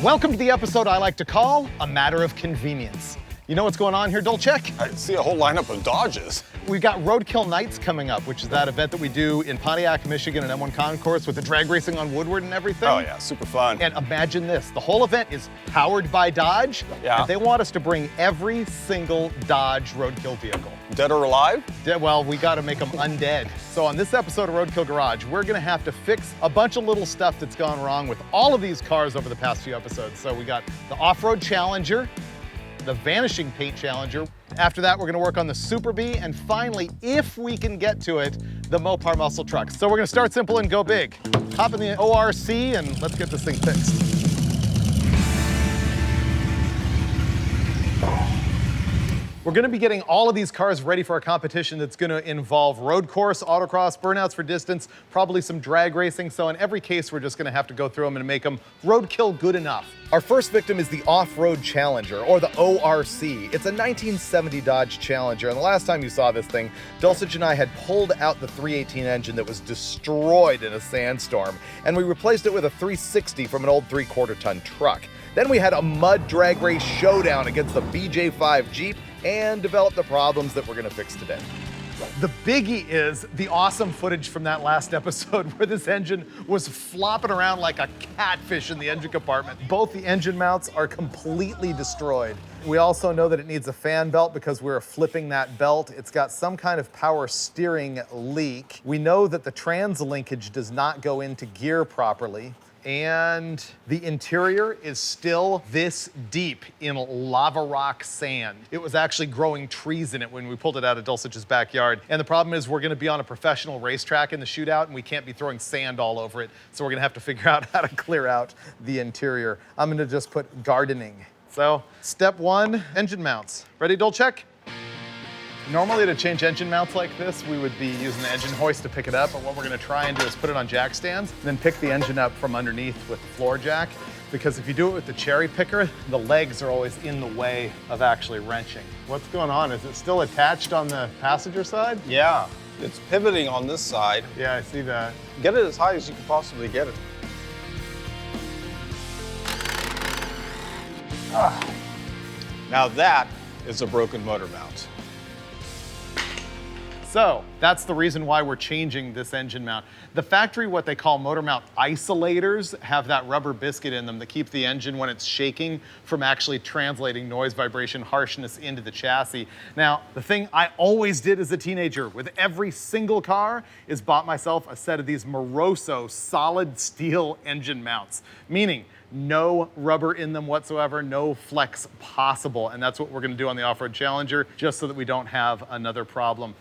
Welcome to the episode I like to call A Matter of Convenience. You know what's going on here, Dulcich? I see a whole lineup of Dodges. We've got Roadkill Nights coming up, which is that event that we do in Pontiac, Michigan, an M1 concourse with the drag racing on Woodward and everything. Oh yeah, super fun. And imagine this, the whole event is powered by Dodge. Yeah. And they want us to bring every single Dodge Roadkill vehicle. Dead or alive? Well, we gotta make them undead. So on this episode of Roadkill Garage, we're gonna have to fix a bunch of little stuff that's gone wrong with all of these cars over the past few episodes. So we got the Off-Road Challenger, the Vanishing Paint Challenger. After that, we're gonna work on the Super Bee, and finally, if we can get to it, the Mopar muscle truck. So we're gonna start simple and go big. Hop in the ORC and let's get this thing fixed. We're gonna be getting all of these cars ready for a competition that's gonna involve road course, autocross, burnouts for distance, probably some drag racing. So in every case, we're just gonna have to go through them and make them roadkill good enough. Our first victim is the Off-Road Challenger, or the ORC. It's a 1970 Dodge Challenger, and the last time you saw this thing, Dulcich and I had pulled out the 318 engine that was destroyed in a sandstorm, and we replaced it with a 360 from an old 3/4 ton truck. Then we had a mud drag race showdown against the BJ5 Jeep and developed the problems that we're gonna fix today. The biggie is the awesome footage from that last episode where this engine was flopping around like a catfish in the engine compartment. Both the engine mounts are completely destroyed. We also know that it needs a fan belt because we're flipping that belt. It's got some kind of power steering leak. We know that the trans linkage does not go into gear properly. And the interior is still this deep in lava rock sand. It was actually growing trees in it when we pulled it out of Dulcich's backyard. And the problem is we're gonna be on a professional racetrack in the shootout and we can't be throwing sand all over it. So we're gonna have to figure out how to clear out the interior. I'm gonna just put gardening. So step one, engine mounts. Ready, Dulcich? Normally to change engine mounts like this, we would be using the engine hoist to pick it up, but what we're gonna try and do is put it on jack stands, and then pick the engine up from underneath with the floor jack, because if you do it with the cherry picker, the legs are always in the way of actually wrenching. What's going on? Is it still attached on the passenger side? Yeah, it's pivoting on this side. Yeah, I see that. Get it as high as you can possibly get it. Now that is a broken motor mount. So that's the reason why we're changing this engine mount. The factory, what they call motor mount isolators, have that rubber biscuit in them that keep the engine, when it's shaking, from actually translating noise, vibration, harshness into the chassis. Now, the thing I always did as a teenager with every single car is bought myself a set of these Moroso solid steel engine mounts, meaning no rubber in them whatsoever, no flex possible. And that's what we're gonna do on the Off-Road Challenger, just so that we don't have another problem.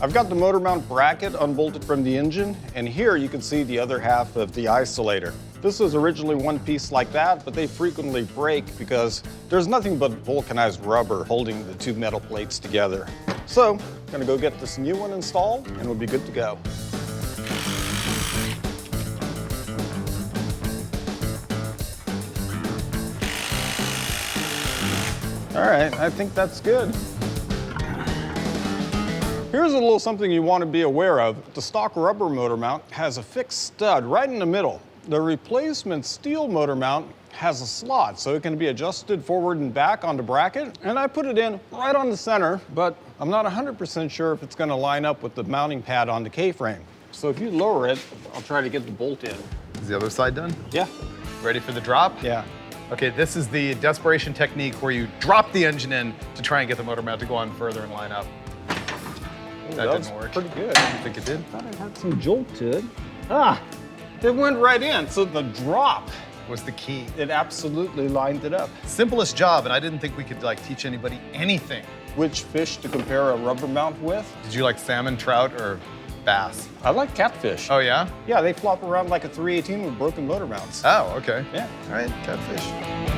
I've got the motor mount bracket unbolted from the engine, and here you can see the other half of the isolator. This was originally one piece like that, but they frequently break because there's nothing but vulcanized rubber holding the two metal plates together. So, I'm gonna go get this new one installed, and we'll be good to go. All right, I think that's good. Here's a little something you want to be aware of. The stock rubber motor mount has a fixed stud right in the middle. The replacement steel motor mount has a slot, so it can be adjusted forward and back on the bracket. And I put it in right on the center, but I'm not 100% sure if it's going to line up with the mounting pad on the K-frame. So if you lower it, I'll try to get the bolt in. Is the other side done? Yeah. Ready for the drop? Yeah. Okay, this is the desperation technique where you drop the engine in to try and get the motor mount to go on further and line up. That didn't work. Pretty good. You think it did? I thought it had some jolt to it. It went right in. So the drop Was the key. It absolutely lined it up. Simplest job, and I didn't think we could like teach anybody anything. Which fish to compare a rubber mount with? Did you like salmon, trout, or bass? I like catfish. Oh yeah? Yeah, they flop around like a 318 with broken motor mounts. Oh, okay. Yeah. All right, catfish.